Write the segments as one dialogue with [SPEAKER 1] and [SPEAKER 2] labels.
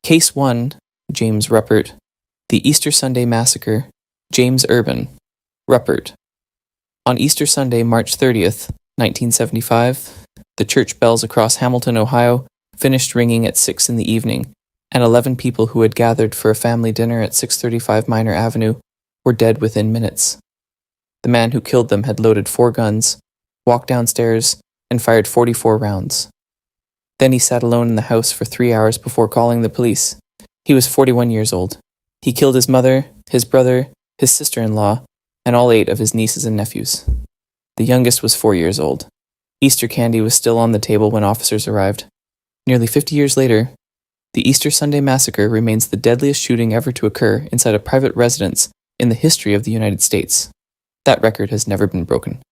[SPEAKER 1] Case 1, James Ruppert. The Easter Sunday Massacre, James Urban Ruppert. On Easter Sunday, March 30th, 1975, the church bells across Hamilton, Ohio, finished ringing at 6 in the evening, and 11 people who had gathered for a family dinner at 635 Minor Avenue were dead within minutes. The man who killed them had loaded 4 guns, walked downstairs, and fired 44 rounds. Then he sat alone in the house for 3 hours before calling the police. He was 41 years old. He killed his mother, his brother, his sister-in-law, and all 8 of his nieces and nephews. The youngest was 4 years old. Easter candy was still on the table when officers arrived. Nearly 50 years later, the Easter Sunday Massacre remains the deadliest shooting ever to occur inside a private residence in the history of the United States. That record has never been broken.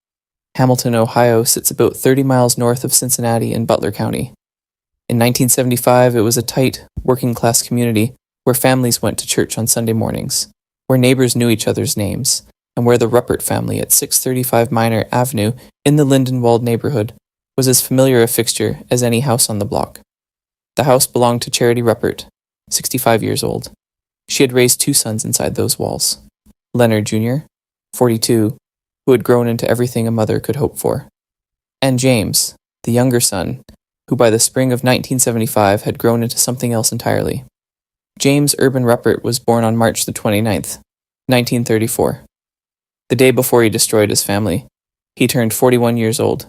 [SPEAKER 1] Hamilton, Ohio sits about 30 miles north of Cincinnati in Butler County. In 1975, it was a tight, working-class community where families went to church on Sunday mornings, where neighbors knew each other's names, and where the Ruppert family at 635 Minor Avenue in the Lindenwold neighborhood was as familiar a fixture as any house on the block. The house belonged to Charity Ruppert, 65 years old. She had raised 2 sons inside those walls. Leonard Jr., 42, who had grown into everything a mother could hope for, and James, the younger son, who by the spring of 1975 had grown into something else entirely. James Urban Ruppert was born on March the 29th, 1934. The day before he destroyed his family, he turned 41 years old.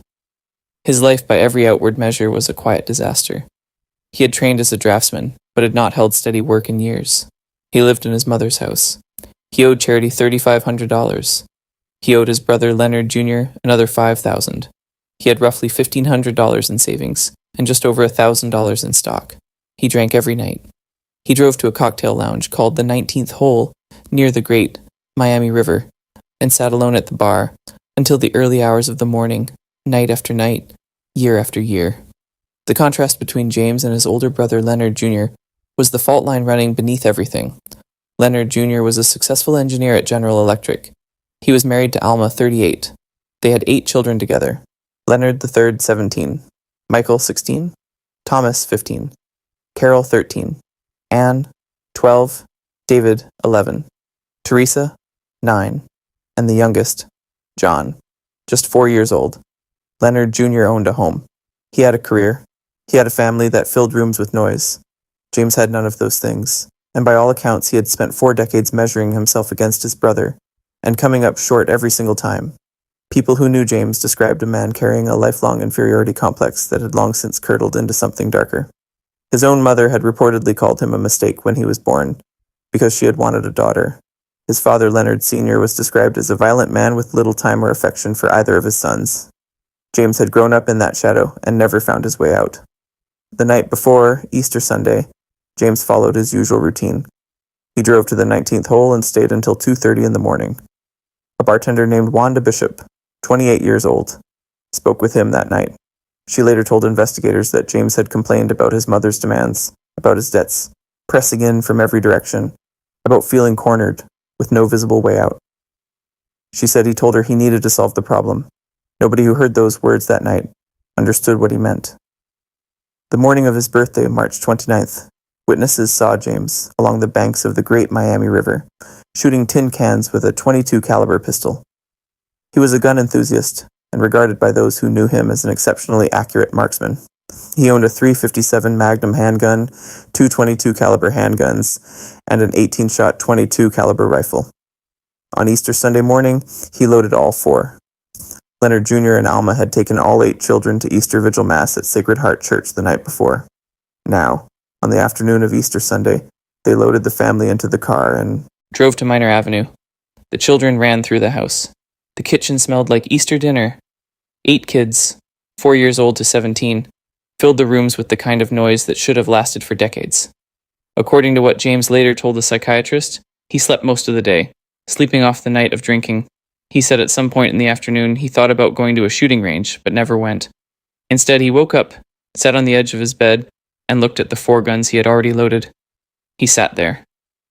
[SPEAKER 1] His life by every outward measure was a quiet disaster. He had trained as a draftsman, but had not held steady work in years. He lived in his mother's house. He owed Charity $3,500. He owed his brother Leonard Jr. another $5,000. He had roughly $1,500 in savings and just over $1,000 in stock. He drank every night. He drove to a cocktail lounge called the 19th Hole near the great Miami River and sat alone at the bar until the early hours of the morning, night after night, year after year. The contrast between James and his older brother Leonard Jr. was the fault line running beneath everything. Leonard Jr. was a successful engineer at General Electric. He was married to Alma, 38. They had 8 children together. Leonard III, 17. Michael, 16. Thomas, 15. Carol, 13. Anne, 12. David, 11. Teresa, 9. And the youngest, John, just 4 years old. Leonard Jr. owned a home. He had a career. He had a family that filled rooms with noise. James had none of those things, and by all accounts he had spent 4 decades measuring himself against his brother, and coming up short every single time. People who knew James described a man carrying a lifelong inferiority complex that had long since curdled into something darker. His own mother had reportedly called him a mistake when he was born, because she had wanted a daughter. His father, Leonard Sr., was described as a violent man with little time or affection for either of his sons. James had grown up in that shadow and never found his way out. The night before Easter Sunday, James followed his usual routine. He drove to the 19th Hole and stayed until 2:30 in the morning. A bartender named Wanda Bishop, 28 years old, spoke with him that night. She later told investigators that James had complained about his mother's demands, about his debts, pressing in from every direction, about feeling cornered, with no visible way out. She said he told her he needed to solve the problem. Nobody who heard those words that night understood what he meant. The morning of his birthday, March 29th, witnesses saw James along the banks of the Great Miami River, shooting tin cans with a .22 caliber pistol. He was a gun enthusiast and regarded by those who knew him as an exceptionally accurate marksman. He owned a .357 Magnum handgun, 2 .22 caliber handguns, and an 18-shot .22 caliber rifle. On Easter Sunday morning, he loaded all 4. Leonard Jr. and Alma had taken all 8 children to Easter Vigil Mass at Sacred Heart Church the night before. Now, on the afternoon of Easter Sunday, they loaded the family into the car and drove to Minor Avenue. The children ran through the house. The kitchen smelled like Easter dinner. 8 kids, 4 years old to 17, filled the rooms with the kind of noise that should have lasted for decades. According to what James later told the psychiatrist, he slept most of the day, sleeping off the night of drinking. He said at some point in the afternoon he thought about going to a shooting range, but never went. Instead, he woke up, sat on the edge of his bed, and looked at the 4 guns he had already loaded. He sat there.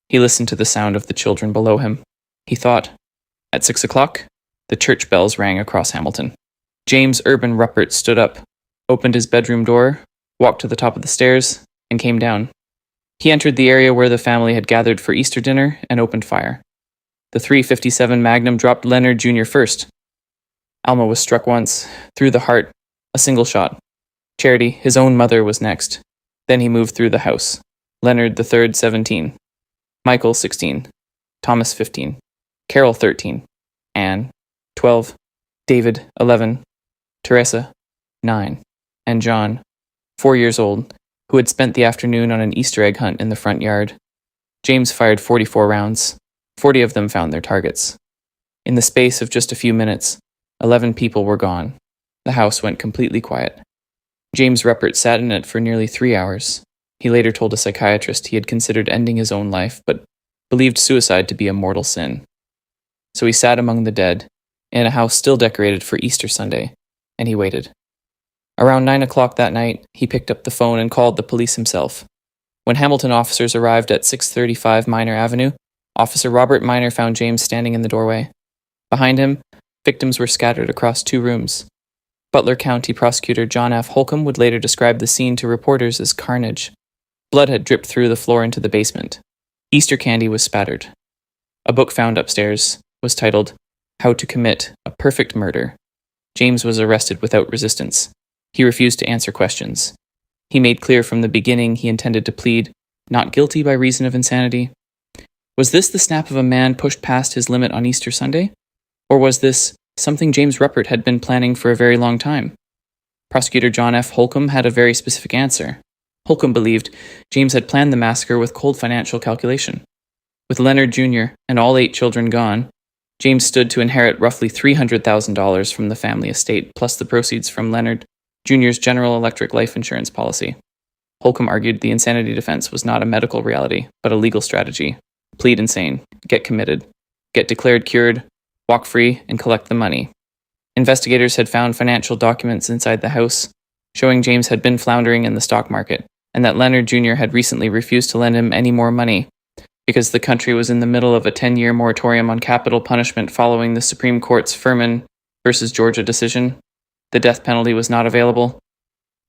[SPEAKER 1] He listened to the sound of the children below him. He thought. At 6 o'clock, the church bells rang across Hamilton. James Urban Ruppert stood up, opened his bedroom door, walked to the top of the stairs, and came down. He entered the area where the family had gathered for Easter dinner and opened fire. The .357 Magnum dropped Leonard Jr. first. Alma was struck once, through the heart, a single shot. Charity, his own mother, was next. Then he moved through the house. Leonard III, 17. Michael, 16. Thomas, 15. Carol, 13. Anne, 12. David, 11. Teresa, 9. And John, 4 years old, who had spent the afternoon on an Easter egg hunt in the front yard. James fired 44 rounds. 40 of them found their targets. In the space of just a few minutes, 11 people were gone. The house went completely quiet. James Ruppert sat in it for nearly 3 hours. He later told a psychiatrist he had considered ending his own life, but believed suicide to be a mortal sin. So he sat among the dead, in a house still decorated for Easter Sunday, and he waited. Around 9 o'clock that night, he picked up the phone and called the police himself. When Hamilton officers arrived at 635 Minor Avenue, Officer Robert Minor found James standing in the doorway. Behind him, victims were scattered across 2 rooms. Butler County Prosecutor John F. Holcomb would later describe the scene to reporters as carnage. Blood had dripped through the floor into the basement. Easter candy was spattered. A book found upstairs was titled, How to Commit a Perfect Murder. James was arrested without resistance. He refused to answer questions. He made clear from the beginning he intended to plead not guilty by reason of insanity. Was this the snap of a man pushed past his limit on Easter Sunday? Or was this something James Ruppert had been planning for a very long time? Prosecutor John F. Holcomb had a very specific answer. Holcomb believed James had planned the massacre with cold financial calculation. With Leonard Jr. and all 8 children gone, James stood to inherit roughly $300,000 from the family estate, plus the proceeds from Leonard Jr.'s General Electric life insurance policy. Holcomb argued the insanity defense was not a medical reality, but a legal strategy. Plead insane, get committed, get declared cured, walk free, and collect the money. Investigators had found financial documents inside the house, showing James had been floundering in the stock market, and that Leonard Jr. had recently refused to lend him any more money, because the country was in the middle of a 10-year moratorium on capital punishment following the Supreme Court's Furman versus Georgia decision. The death penalty was not available.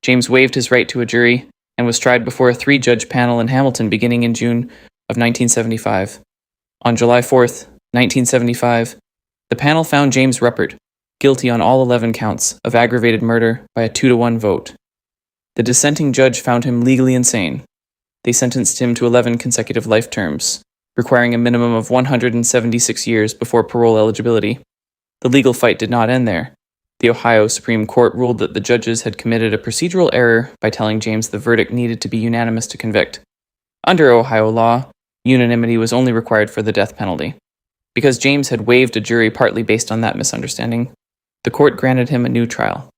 [SPEAKER 1] James waived his right to a jury and was tried before a 3-judge panel in Hamilton beginning in June of 1975. On July 4th, 1975, the panel found James Ruppert guilty on all 11 counts of aggravated murder by a 2-1 vote. The dissenting judge found him legally insane. They sentenced him to 11 consecutive life terms, requiring a minimum of 176 years before parole eligibility. The legal fight did not end there. The Ohio Supreme Court ruled that the judges had committed a procedural error by telling James the verdict needed to be unanimous to convict. Under Ohio law, unanimity was only required for the death penalty. Because James had waived a jury partly based on that misunderstanding, the court granted him a new trial.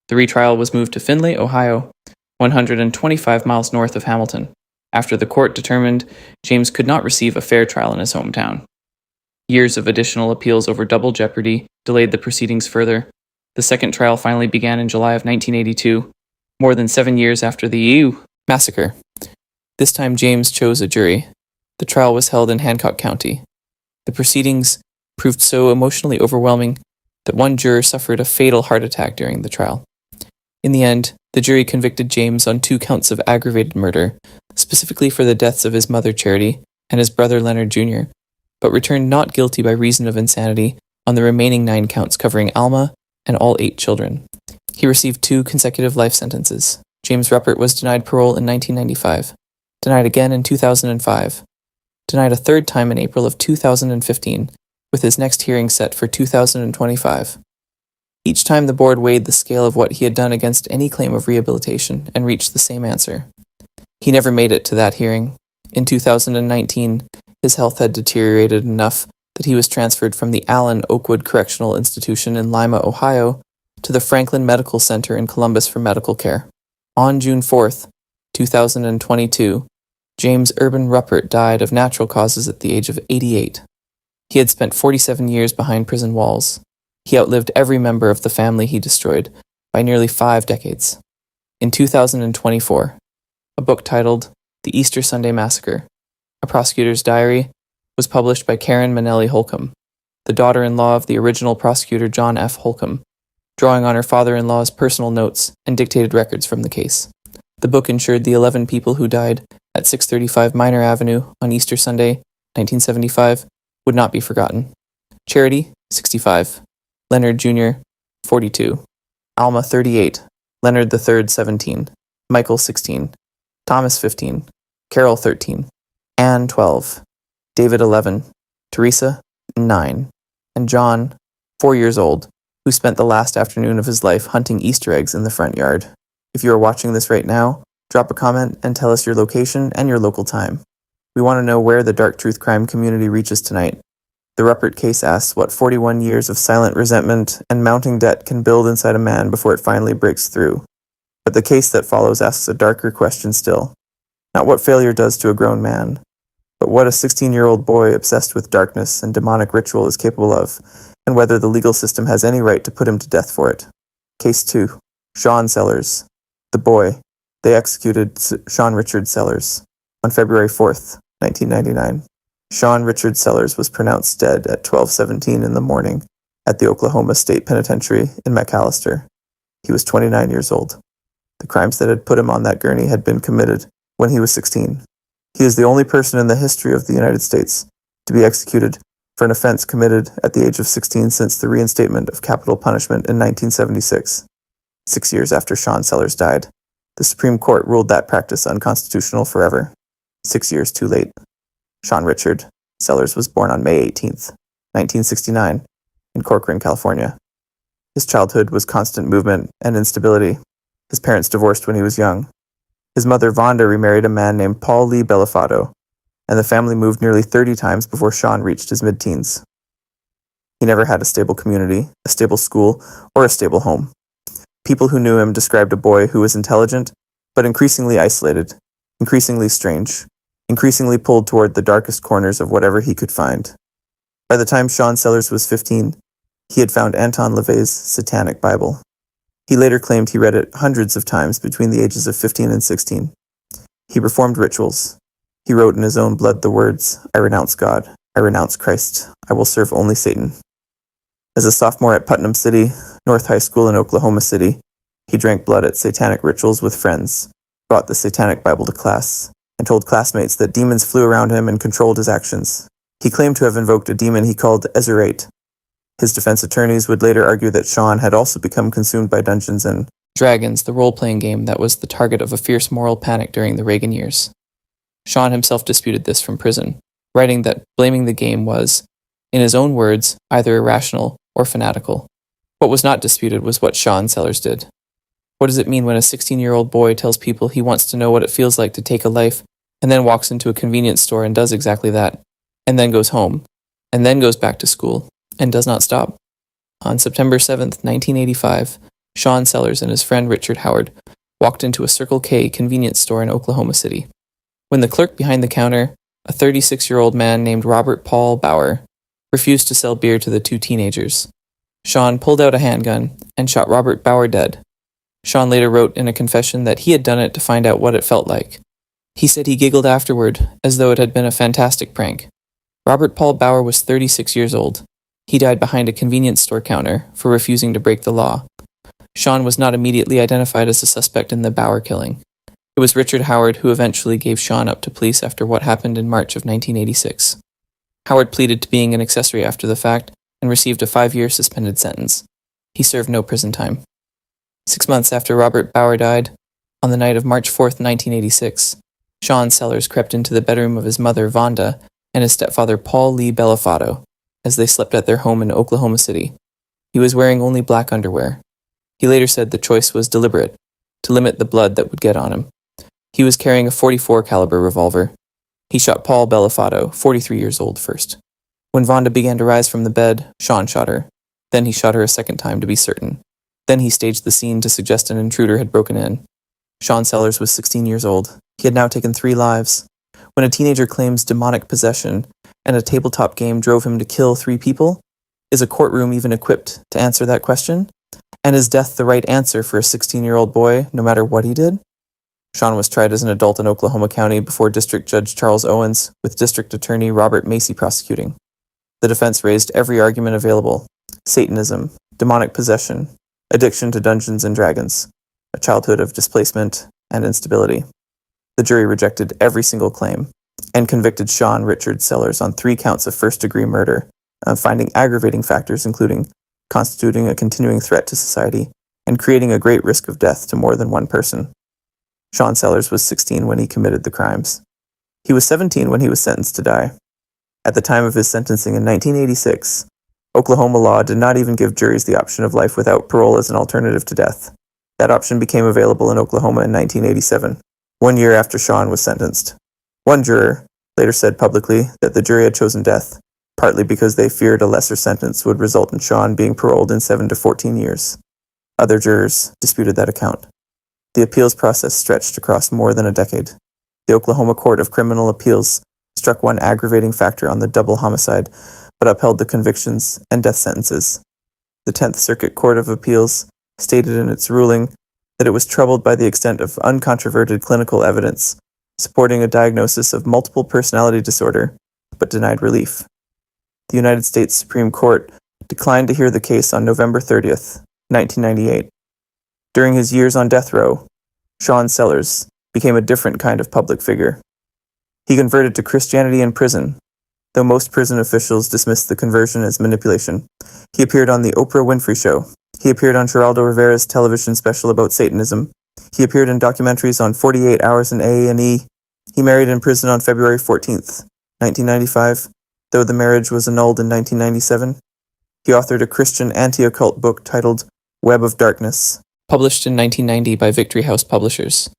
[SPEAKER 1] The retrial was moved to Findlay, Ohio, 125 miles north of Hamilton, after the court determined James could not receive a fair trial in his hometown. Years of additional appeals over double jeopardy delayed the proceedings further. The second trial finally began in July of 1982, more than 7 years after the EU massacre. This time James chose a jury. The trial was held in Hancock County. The proceedings proved so emotionally overwhelming that one juror suffered a fatal heart attack during the trial. In the end, the jury convicted James on 2 counts of aggravated murder, specifically for the deaths of his mother Charity and his brother Leonard Jr., but returned not guilty by reason of insanity on the remaining 9 counts covering Alma and all 8 children. He received 2 consecutive life sentences. James Ruppert was denied parole in 1995, denied again in 2005, denied a 3rd time in April of 2015, with his next hearing set for 2025. Each time the board weighed the scale of what he had done against any claim of rehabilitation and reached the same answer. He never made it to that hearing. In 2019, his health had deteriorated enough that he was transferred from the Allen Oakwood Correctional Institution in Lima, Ohio, to the Franklin Medical Center in Columbus for medical care. On June 4th, 2022, James Urban Ruppert died of natural causes at the age of 88. He had spent 47 years behind prison walls. He outlived every member of the family he destroyed by nearly 5 decades. In 2024, a book titled The Easter Sunday Massacre, A Prosecutor's Diary, was published by Karen Manelli Holcomb, the daughter-in-law of the original prosecutor John F. Holcomb, drawing on her father-in-law's personal notes and dictated records from the case. The book ensured the 11 people who died at 635 Minor Avenue on Easter Sunday, 1975, would not be forgotten. Charity, 65. Leonard Jr., 42. Alma, 38. Leonard III, 17. Michael, 16. Thomas, 15. Carol, 13. Anne, 12. David, 11. Teresa, 9. And John, 4 years old, who spent the last afternoon of his life hunting Easter eggs in the front yard. If you are watching this right now, drop a comment and tell us your location and your local time. We want to know where the dark truth crime community reaches tonight. The Ruppert case asks what 41 years of silent resentment and mounting debt can build inside a man before it finally breaks through. But the case that follows asks a darker question still. Not what failure does to a grown man, but what a 16-year-old boy obsessed with darkness and demonic ritual is capable of, and whether the legal system has any right to put him to death for it. Case 2. Sean Sellers. The boy. They executed Sean Richard Sellers on February 4th, 1999. Sean Richard Sellers was pronounced dead at 12:17 in the morning at the Oklahoma State Penitentiary in McAllister. He was 29 years old. The crimes that had put him on that gurney had been committed when he was 16. He is the only person in the history of the United States to be executed for an offense committed at the age of 16 since the reinstatement of capital punishment in 1976. 6 years after Sean Sellers died, the Supreme Court ruled that practice unconstitutional forever. 6 years too late. Sean Richard Sellers was born on May 18th, 1969, in Corcoran, California. His childhood was constant movement and instability. His parents divorced when he was young. His mother, Vonda, remarried a man named Paul Lee Bellafato, and the family moved nearly 30 times before Sean reached his mid-teens. He never had a stable community, a stable school, or a stable home. People who knew him described a boy who was intelligent, but increasingly isolated, increasingly strange, increasingly pulled toward the darkest corners of whatever he could find. By the time Sean Sellers was 15, he had found Anton LaVey's Satanic Bible. He later claimed he read it hundreds of times between the ages of 15 and 16. He performed rituals. He wrote in his own blood the words, "I renounce God, I renounce Christ, I will serve only Satan." As a sophomore at Putnam City, North High School in Oklahoma City, he drank blood at satanic rituals with friends, brought the Satanic Bible to class, and told classmates that demons flew around him and controlled his actions. He claimed to have invoked a demon he called Ezerate. His defense attorneys would later argue that Sean had also become consumed by Dungeons and Dragons, the role-playing game that was the target of a fierce moral panic during the Reagan years. Sean himself disputed this from prison, writing that blaming the game was, in his own words, either irrational or fanatical. What was not disputed was what Sean Sellers did. What does it mean when a 16-year-old boy tells people he wants to know what it feels like to take a life, and then walks into a convenience store and does exactly that, and then goes home, and then goes back to school, and does not stop? On September 7th, 1985, Sean Sellers and his friend Richard Howard walked into a Circle K convenience store in Oklahoma City. When the clerk behind the counter, a 36-year-old man named Robert Paul Bauer, refused to sell beer to the two teenagers, Sean pulled out a handgun and shot Robert Bauer dead. Sean later wrote in a confession that he had done it to find out what it felt like. He said he giggled afterward, as though it had been a fantastic prank. Robert Paul Bauer was 36 years old. He died behind a convenience store counter for refusing to break the law. Sean was not immediately identified as a suspect in the Bauer killing. It was Richard Howard who eventually gave Sean up to police after what happened in March of 1986. Howard pleaded to being an accessory after the fact and received a 5-year suspended sentence. He served no prison time. 6 months after Robert Bauer died, on the night of March 4th, 1986, Sean Sellers crept into the bedroom of his mother, Vonda, and his stepfather, Paul Lee Bellafato, as they slept at their home in Oklahoma City. He was wearing only black underwear. He later said the choice was deliberate, to limit the blood that would get on him. He was carrying a .44 caliber revolver. He shot Paul Bellafato, 43 years old, first. When Vonda began to rise from the bed, Sean shot her. Then he shot her a second time to be certain. Then he staged the scene to suggest an intruder had broken in. Sean Sellers was 16 years old. He had now taken 3 lives. When a teenager claims demonic possession and a tabletop game drove him to kill 3 people, is a courtroom even equipped to answer that question? And is death the right answer for a 16-year-old boy, no matter what he did? Sean was tried as an adult in Oklahoma County before District Judge Charles Owens, with District Attorney Robert Macy prosecuting. The defense raised every argument available: Satanism, demonic possession, addiction to Dungeons and Dragons, a childhood of displacement, and instability. The jury rejected every single claim and convicted Sean Richard Sellers on 3 counts of first-degree murder, finding aggravating factors including constituting a continuing threat to society and creating a great risk of death to more than one person. Sean Sellers was 16 when he committed the crimes. He was 17 when he was sentenced to die. At the time of his sentencing in 1986, Oklahoma law did not even give juries the option of life without parole as an alternative to death. That option became available in Oklahoma in 1987, 1 year after Sean was sentenced. One juror later said publicly that the jury had chosen death, partly because they feared a lesser sentence would result in Sean being paroled in 7 to 14 years. Other jurors disputed that account. The appeals process stretched across more than a decade. The Oklahoma Court of Criminal Appeals struck one aggravating factor on the double homicide, but upheld the convictions and death sentences. The 10th Circuit Court of Appeals stated in its ruling that it was troubled by the extent of uncontroverted clinical evidence supporting a diagnosis of multiple personality disorder, but denied relief. The United States Supreme Court declined to hear the case on November 30th, 1998. During his years on death row, Sean Sellers became a different kind of public figure. He converted to Christianity in prison, though most prison officials dismissed the conversion as manipulation. He appeared on The Oprah Winfrey Show. He appeared on Geraldo Rivera's television special about Satanism. He appeared in documentaries on 48 Hours in A&E. He married in prison on February 14th, 1995, though the marriage was annulled in 1997. He authored a Christian anti-occult book titled Web of Darkness, published in 1990 by Victory House Publishers.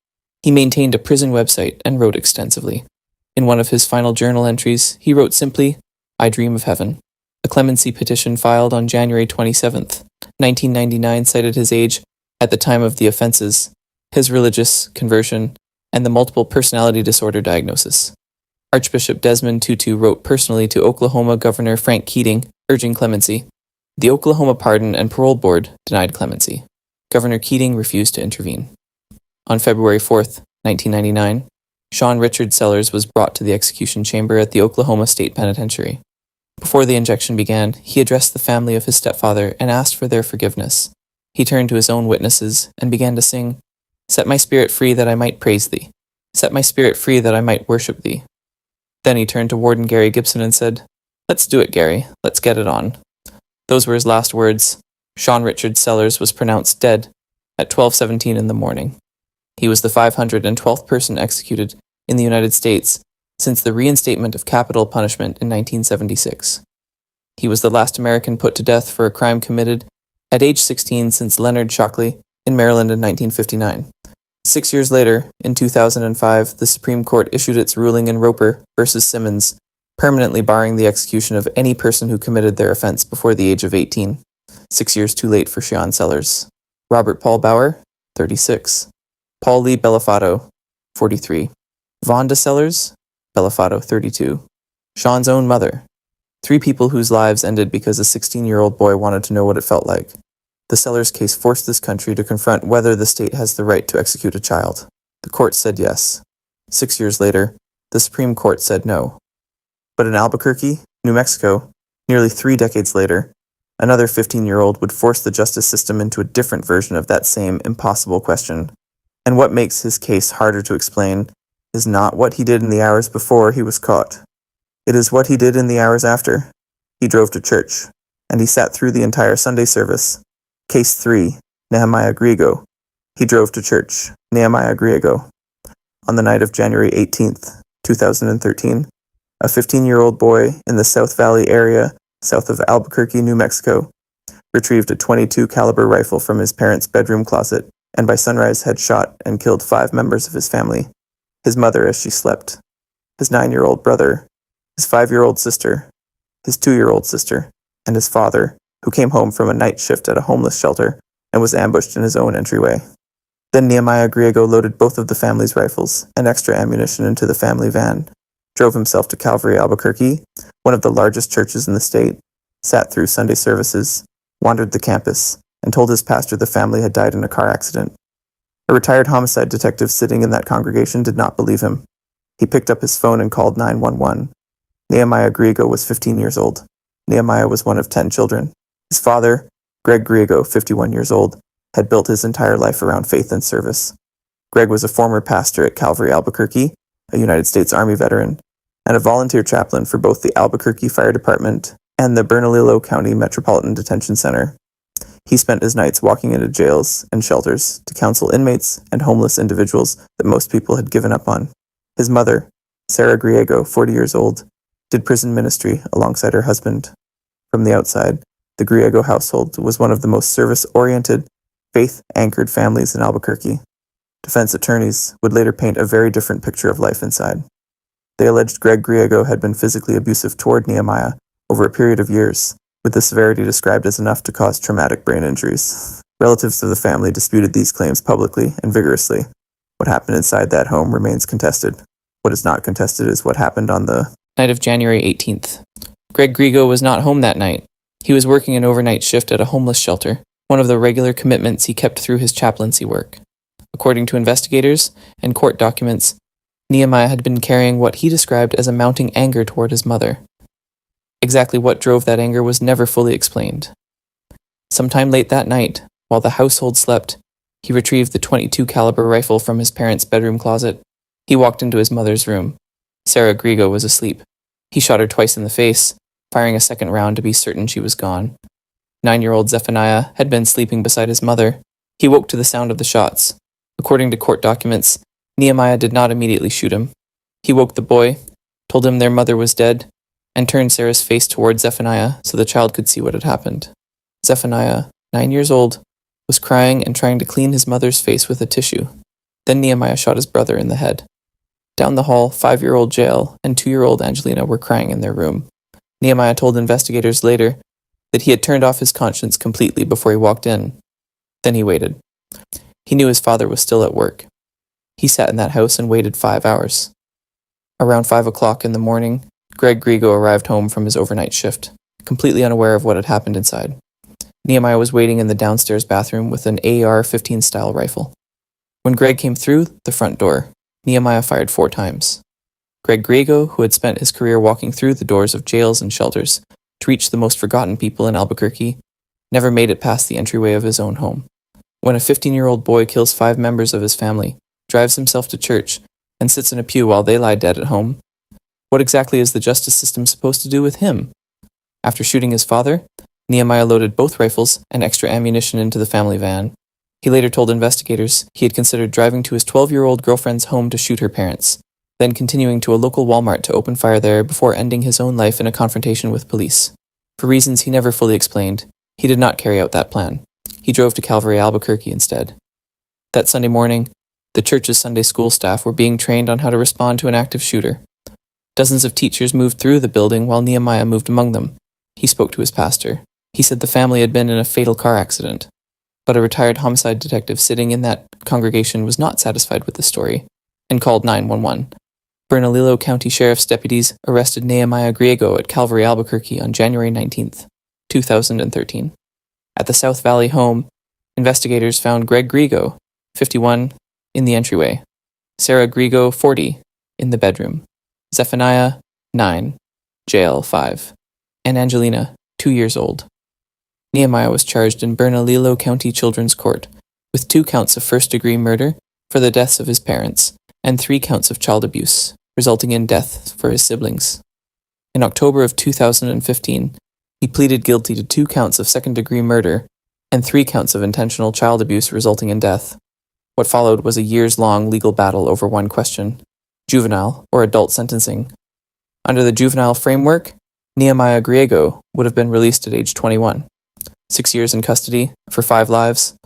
[SPEAKER 1] He maintained a prison website and wrote extensively. In one of his final journal entries, he wrote simply, "I dream of heaven." A clemency petition filed on January 27th, 1999 cited his age at the time of the offenses, his religious conversion, and the multiple personality disorder diagnosis. Archbishop Desmond Tutu wrote personally to Oklahoma Governor Frank Keating, urging clemency. The Oklahoma Pardon and Parole Board denied clemency. Governor Keating refused to intervene. On February 4th, 1999, Sean Richard Sellers was brought to the execution chamber at the Oklahoma State Penitentiary. Before the injection began, he addressed the family of his stepfather and asked for their forgiveness. He turned to his own witnesses and began to sing, "Set my spirit free that I might praise thee. Set my spirit free that I might worship thee." Then he turned to Warden Gary Gibson and said, "Let's do it, Gary. Let's get it on." Those were his last words. Sean Richard Sellers was pronounced dead at 12:17 in the morning. He was the 512th person executed in the United States since the reinstatement of capital punishment in 1976. He was the last American put to death for a crime committed at age 16 since Leonard Shockley in Maryland in 1959. 6 years later, in 2005, the Supreme Court issued its ruling in Roper v. Simmons, permanently barring the execution of any person who committed their offense before the age of 18. 6 years too late for Sean Sellers. Robert Paul Bauer, 36. Paul Lee Bellafato, 43. Vonda Sellers, Bellafato, 32. Sean's own mother. 3 people whose lives ended because a 16-year-old boy wanted to know what it felt like. The Sellers case forced this country to confront whether the state has the right to execute a child. The court said yes. 6 years later, the Supreme Court said no. But in Albuquerque, New Mexico, nearly 3 decades later, another 15-year-old would force the justice system into a different version of that same impossible question. And what makes his case harder to explain is not what he did in the hours before he was caught. It is what he did in the hours after. He drove to church, and he sat through the entire Sunday service. Case 3, Nehemiah Griego. He drove to church, Nehemiah Griego. On the night of January 18th, 2013, a 15-year-old boy in the South Valley area, south of Albuquerque, New Mexico, retrieved a .22 caliber rifle from his parents' bedroom closet, and by sunrise had shot and killed 5 members of his family. His mother as she slept, his 9-year-old brother, his 5-year-old sister, his 2-year-old sister, and his father, who came home from a night shift at a homeless shelter and was ambushed in his own entryway. Then Nehemiah Griego loaded both of the family's rifles and extra ammunition into the family van, drove himself to Calvary, Albuquerque, one of the largest churches in the state, sat through Sunday services, wandered the campus, and told his pastor the family had died in a car accident. A retired homicide detective sitting in that congregation did not believe him. He picked up his phone and called 911. Nehemiah Griego was 15 years old. Nehemiah was one of 10 children. His father, Greg Griego, 51 years old, had built his entire life around faith and service.
[SPEAKER 2] Greg was a former pastor at Calvary, Albuquerque, a United States Army veteran, and a volunteer chaplain for both the Albuquerque Fire Department and the Bernalillo County Metropolitan Detention Center. He spent his nights walking into jails and shelters to counsel inmates and homeless individuals that most people had given up on. His mother, Sarah Griego, 40 years old, did prison ministry alongside her husband. From the outside, the Griego household was one of the most service-oriented, faith-anchored families in Albuquerque. Defense attorneys would later paint a very different picture of life inside. They alleged Greg Griego had been physically abusive toward Nehemiah over a period of years, with the severity described as enough to cause traumatic brain injuries. Relatives of the family disputed these claims publicly and vigorously. What happened inside that home remains contested. What is not contested is what happened on the
[SPEAKER 1] night of January 18th. Greg Griego was not home that night. He was working an overnight shift at a homeless shelter, one of the regular commitments he kept through his chaplaincy work. According to investigators and court documents, Nehemiah had been carrying what he described as a mounting anger toward his mother. Exactly what drove that anger was never fully explained. Sometime late that night, while the household slept, he retrieved the .22 caliber rifle from his parents' bedroom closet. He walked into his mother's room. Sarah Griego was asleep. He shot her twice in the face, firing a second round to be certain she was gone. 9-year-old Zephaniah had been sleeping beside his mother. He woke to the sound of the shots. According to court documents, Nehemiah did not immediately shoot him. He woke the boy, told him their mother was dead, and turned Sarah's face toward Zephaniah so the child could see what had happened. Zephaniah, 9 years old, was crying and trying to clean his mother's face with a tissue. Then Nehemiah shot his brother in the head. Down the hall, 5-year-old Jael and 2-year-old Angelina were crying in their room. Nehemiah told investigators later that he had turned off his conscience completely before he walked in. Then he waited. He knew his father was still at work. He sat in that house and waited 5 hours. Around 5 o'clock in the morning, Greg Griego arrived home from his overnight shift, completely unaware of what had happened inside. Nehemiah was waiting in the downstairs bathroom with an AR-15 style rifle. When Greg came through the front door, Nehemiah fired 4 times. Greg Griego, who had spent his career walking through the doors of jails and shelters to reach the most forgotten people in Albuquerque, never made it past the entryway of his own home. When a 15-year-old boy kills 5 members of his family, drives himself to church, and sits in a pew while they lie dead at home, what exactly is the justice system supposed to do with him? After shooting his father, Nehemiah loaded both rifles and extra ammunition into the family van. He later told investigators he had considered driving to his 12-year-old girlfriend's home to shoot her parents, then continuing to a local Walmart to open fire there before ending his own life in a confrontation with police. For reasons he never fully explained, he did not carry out that plan. He drove to Calvary, Albuquerque instead. That Sunday morning, the church's Sunday school staff were being trained on how to respond to an active shooter. Dozens of teachers moved through the building while Nehemiah moved among them. He spoke to his pastor. He said the family had been in a fatal car accident, but a retired homicide detective sitting in that congregation was not satisfied with the story and called 911. Bernalillo County Sheriff's deputies arrested Nehemiah Griego at Calvary, Albuquerque on January 19th, 2013. At the South Valley home, investigators found Greg Griego, 51, in the entryway, Sarah Griego, 40, in the bedroom, Zephaniah, 9, Jael, 5, and Angelina, 2 years old. Nehemiah was charged in Bernalillo County Children's Court with 2 counts of first-degree murder for the deaths of his parents and 3 counts of child abuse, resulting in death for his siblings. In October of 2015, he pleaded guilty to 2 counts of second-degree murder and 3 counts of intentional child abuse resulting in death. What followed was a years-long legal battle over one question: juvenile or adult sentencing. Under the juvenile framework, Nehemiah Griego would have been released at age 21. 6 years in custody for 5 lives.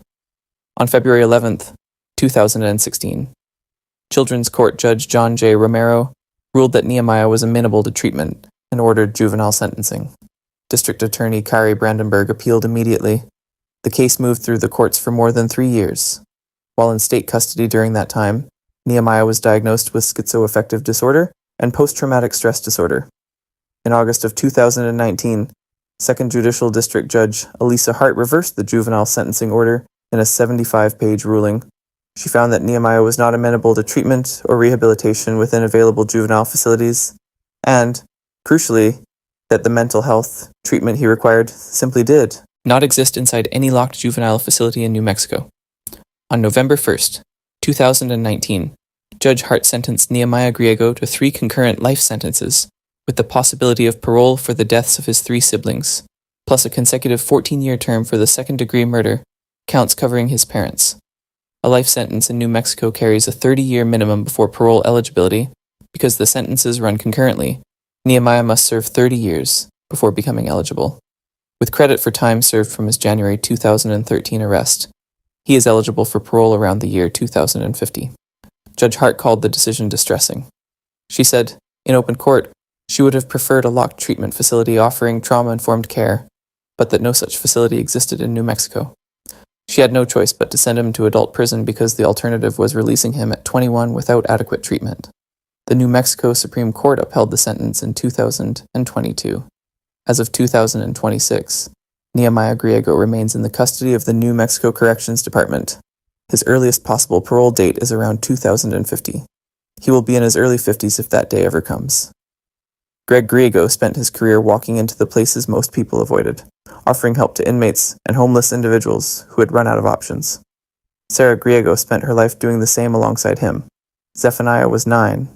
[SPEAKER 1] On February 11th, 2016, Children's Court Judge John J. Romero ruled that Nehemiah was amenable to treatment and ordered juvenile sentencing. District Attorney Kari Brandenburg appealed immediately. The case moved through the courts for more than 3 years. While in state custody during that time, Nehemiah was diagnosed with schizoaffective disorder and post-traumatic stress disorder. In August of 2019, Second Judicial District Judge Elisa Hart reversed the juvenile sentencing order in a 75-page ruling. She found that Nehemiah was not amenable to treatment or rehabilitation within available juvenile facilities, and, crucially, that the mental health treatment he required simply did not exist inside any locked juvenile facility in New Mexico. On November 1st, 2019. Judge Hart sentenced Nehemiah Griego to 3 concurrent life sentences, with the possibility of parole for the deaths of his 3 siblings, plus a consecutive 14-year term for the second-degree murder, counts covering his parents. A life sentence in New Mexico carries a 30-year minimum before parole eligibility. Because the sentences run concurrently, Nehemiah must serve 30 years before becoming eligible. With credit for time served from his January 2013 arrest, he is eligible for parole around the year 2050. Judge Hart called the decision distressing. She said, in open court, she would have preferred a locked treatment facility offering trauma-informed care, but that no such facility existed in New Mexico. She had no choice but to send him to adult prison because the alternative was releasing him at 21 without adequate treatment. The New Mexico Supreme Court upheld the sentence in 2022. As of 2026, Nehemiah Griego remains in the custody of the New Mexico Corrections Department. His earliest possible parole date is around 2050. He will be in his early 50s if that day ever comes. Greg Griego spent his career walking into the places most people avoided, offering help to inmates and homeless individuals who had run out of options. Sarah Griego spent her life doing the same alongside him. Zephaniah was 9,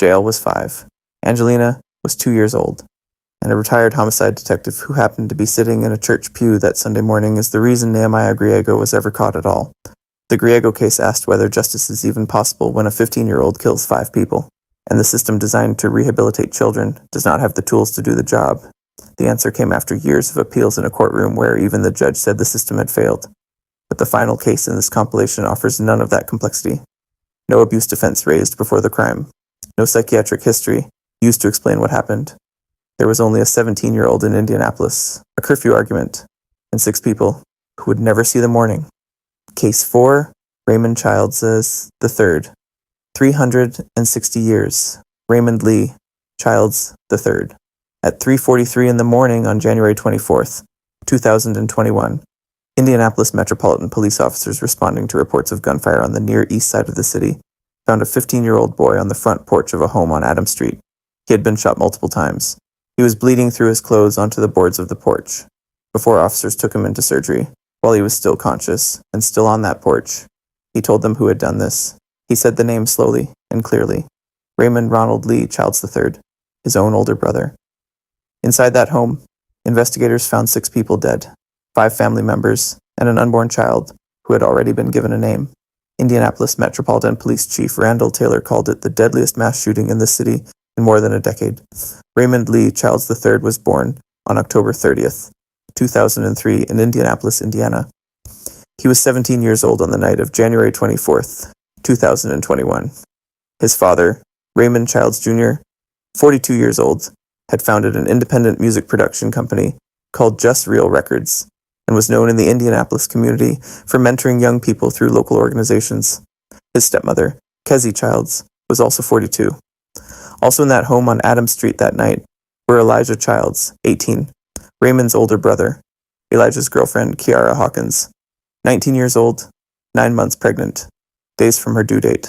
[SPEAKER 1] Jael was 5, Angelina was 2 years old, and a retired homicide detective who happened to be sitting in a church pew that Sunday morning is the reason Nehemiah Griego was ever caught at all. The Griego case asked whether justice is even possible when a 15-year-old kills 5 people, and the system designed to rehabilitate children does not have the tools to do the job. The answer came after years of appeals in a courtroom where even the judge said the system had failed. But the final case in this compilation offers none of that complexity. No abuse defense raised before the crime. No psychiatric history used to explain what happened. There was only a 17-year-old in Indianapolis, a curfew argument, and 6 people who would never see the morning. Case 4, Raymond Childs III. 360 years. Raymond Lee Childs III. At 3:43 in the morning on January 24th, 2021, Indianapolis Metropolitan Police officers responding to reports of gunfire on the near east side of the city found a 15-year-old boy on the front porch of a home on Adams Street. He had been shot multiple times. He was bleeding through his clothes onto the boards of the porch. Before officers took him into surgery, while he was still conscious and still on that porch, he told them who had done this. He said the name slowly and clearly. Raymond Ronald Lee Childs III, his own older brother. Inside that home, investigators found 6 people dead, 5 family members, and an unborn child who had already been given a name. Indianapolis Metropolitan Police Chief Randall Taylor called it the deadliest mass shooting in the city in more than a decade. Raymond Lee Childs III was born on October 30th, 2003 in Indianapolis, Indiana. He was 17 years old on the night of January 24th, 2021. His father, Raymond Childs Jr., 42 years old, had founded an independent music production company called Just Real Records and was known in the Indianapolis community for mentoring young people through local organizations. His stepmother, Kezzie Childs, was also 42. Also in that home on Adams Street that night were Elijah Childs, 18, Raymond's older brother, Elijah's girlfriend, Kiara Hawkins, 19 years old, 9 months pregnant, days from her due date.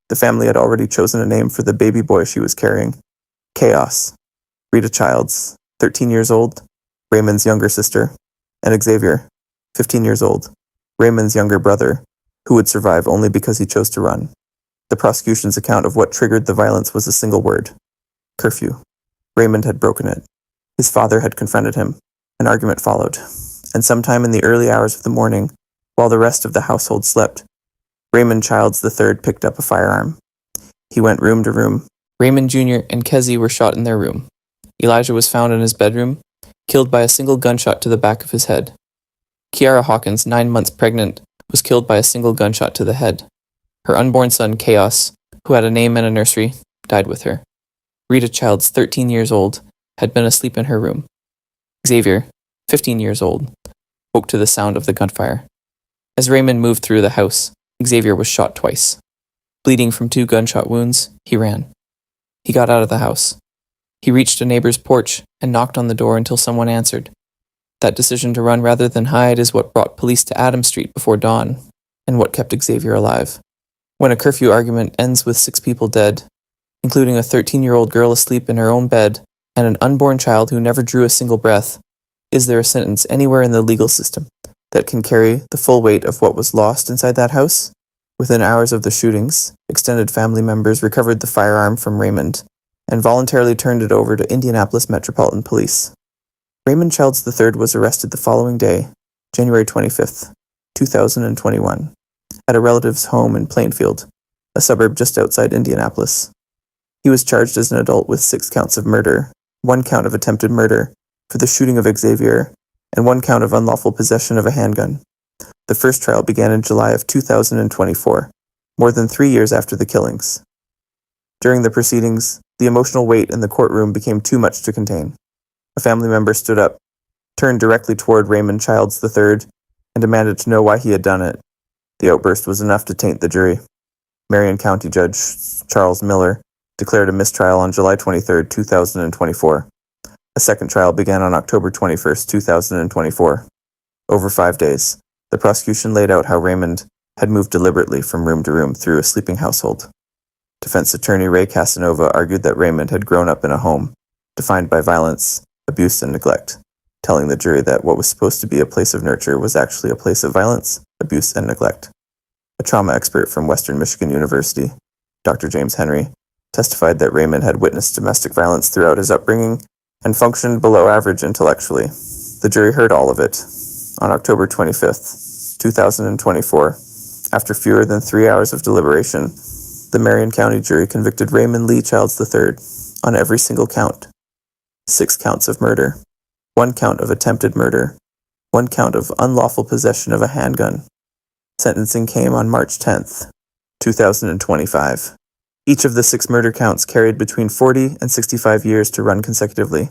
[SPEAKER 1] The family had already chosen a name for the baby boy she was carrying, Chaos. Rita Childs, 13 years old, Raymond's younger sister, and Xavier, 15 years old, Raymond's younger brother, who would survive only because he chose to run. The prosecution's account of what triggered the violence was a single word: curfew. Raymond had broken it. His father had confronted him. An argument followed, and sometime in the early hours of the morning, while the rest of the household slept, Raymond Childs III picked up a firearm. He went room to room. Raymond Jr. and Kezzie were shot in their room. Elijah was found in his bedroom, killed by a single gunshot to the back of his head. Kiara Hawkins, 9 months pregnant, was killed by a single gunshot to the head. Her unborn son, Chaos, who had a name and a nursery, died with her. Rita Childs, 13 years old, had been asleep in her room. Xavier, 15 years old, woke to the sound of the gunfire. As Raymond moved through the house, Xavier was shot twice. Bleeding from 2 gunshot wounds, he ran. He got out of the house. He reached a neighbor's porch and knocked on the door until someone answered. That decision to run rather than hide is what brought police to Adams Street before dawn, and what kept Xavier alive. When a curfew argument ends with 6 people dead, including a 13-year-old girl asleep in her own bed and an unborn child who never drew a single breath, is there a sentence anywhere in the legal system that can carry the full weight of what was lost inside that house?
[SPEAKER 2] Within hours of the shootings, extended family members recovered the firearm from Raymond and voluntarily turned it over to Indianapolis Metropolitan Police. Raymond Childs III was arrested the following day, January 25th, 2021, at a relative's home in Plainfield, a suburb just outside Indianapolis. He was charged as an adult with 6 counts of murder, 1 count of attempted murder for the shooting of Xavier, and 1 count of unlawful possession of a handgun. The first trial began in July of 2024, more than 3 years after the killings. During the proceedings, the emotional weight in the courtroom became too much to contain. A family member stood up, turned directly toward Raymond Childs III, and demanded to know why he had done it. The outburst was enough to taint the jury. Marion County Judge Charles Miller declared a mistrial on July 23, 2024. A second trial began on October 21, 2024. Over 5 days, the prosecution laid out how Raymond had moved deliberately from room to room through a sleeping household. Defense attorney Ray Casanova argued that Raymond had grown up in a home defined by violence, abuse, and neglect, telling the jury that what was supposed to be a place of nurture was actually a place of violence, abuse, and neglect. A trauma expert from Western Michigan University, Dr. James Henry, testified that Raymond had witnessed domestic violence throughout his upbringing and functioned below average intellectually. The jury heard all of it. On October 25th, 2024, after fewer than 3 hours of deliberation, the Marion County jury convicted Raymond Lee Childs III on every single count. 6 counts of murder, 1 count of attempted murder, 1 count of unlawful possession of a handgun. Sentencing came on March 10th, 2025. Each of the 6 murder counts carried between 40 and 65 years to run consecutively.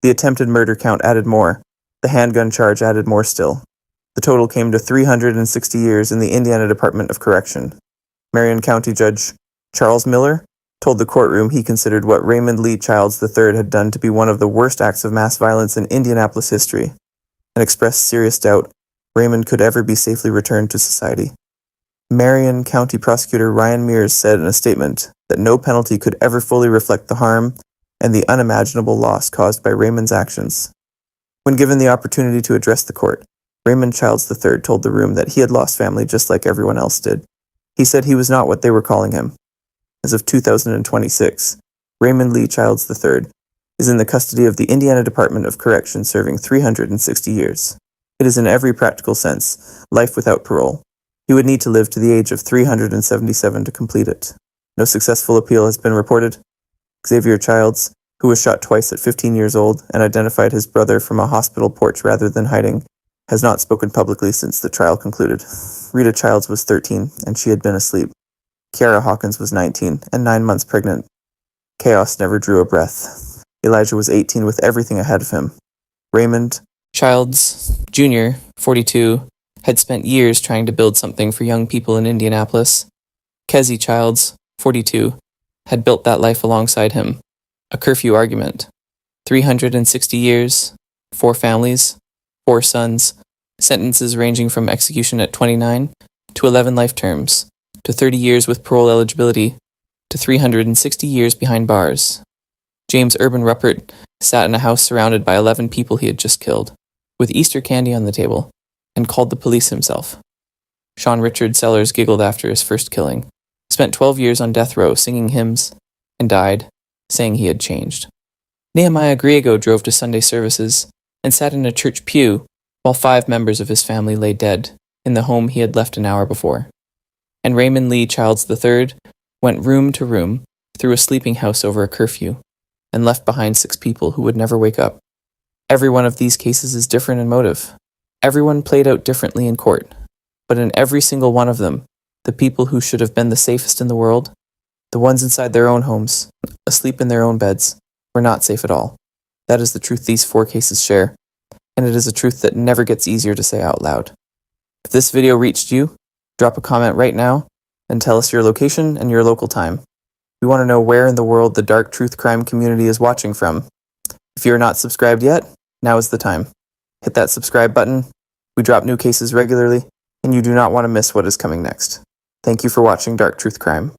[SPEAKER 2] The attempted murder count added more. The handgun charge added more still. The total came to 360 years in the Indiana Department of Correction. Marion County Judge Charles Miller told the courtroom he considered what Raymond Lee Childs III had done to be one of the worst acts of mass violence in Indianapolis history, and expressed serious doubt Raymond could ever be safely returned to society. Marion County Prosecutor Ryan Mears said in a statement that no penalty could ever fully reflect the harm and the unimaginable loss caused by Raymond's actions. When given the opportunity to address the court, Raymond Childs III told the room that he had lost family just like everyone else did. He said he was not what they were calling him. As of 2026, Raymond Lee Childs III is in the custody of the Indiana Department of Correction serving 360 years. It is in every practical sense life without parole. He would need to live to the age of 377 to complete it. No successful appeal has been reported. Xavier Childs, who was shot twice at 15 years old and identified his brother from a hospital porch rather than hiding, has not spoken publicly since the trial concluded. Rita Childs was 13, and she had been asleep. Kiara Hawkins was 19 and 9 months pregnant. Chaos never drew a breath. Elijah was 18 with everything ahead of him. Raymond
[SPEAKER 1] Childs Jr., 42, had spent years trying to build something for young people in Indianapolis. Kezzie Childs, 42, had built that life alongside him. A curfew argument. 360 years, 4 families, 4 sons, sentences ranging from execution at 29 to 11 life terms, to 30 years with parole eligibility, to 360 years behind bars. James Urban Ruppert sat in a house surrounded by 11 people he had just killed, with Easter candy on the table, and called the police himself. Sean Richard Sellers giggled after his first killing, spent 12 years on death row singing hymns, and died, saying he had changed. Nehemiah Griego drove to Sunday services and sat in a church pew while 5 members of his family lay dead in the home he had left an hour before. And Raymond Lee Childs III went room to room through a sleeping house over a curfew and left behind 6 people who would never wake up. Every one of these cases is different in motive. Everyone played out differently in court, but in every single one of them, the people who should have been the safest in the world, the ones inside their own homes, asleep in their own beds, were not safe at all. That is the truth these 4 cases share, and it is a truth that never gets easier to say out loud. If this video reached you, drop a comment right now and tell us your location and your local time. We want to know where in the world the dark truth crime community is watching from. If you're not subscribed yet, now is the time. Hit that subscribe button. We drop new cases regularly, and you do not want to miss what is coming next. Thank you for watching Dark Truth Crime.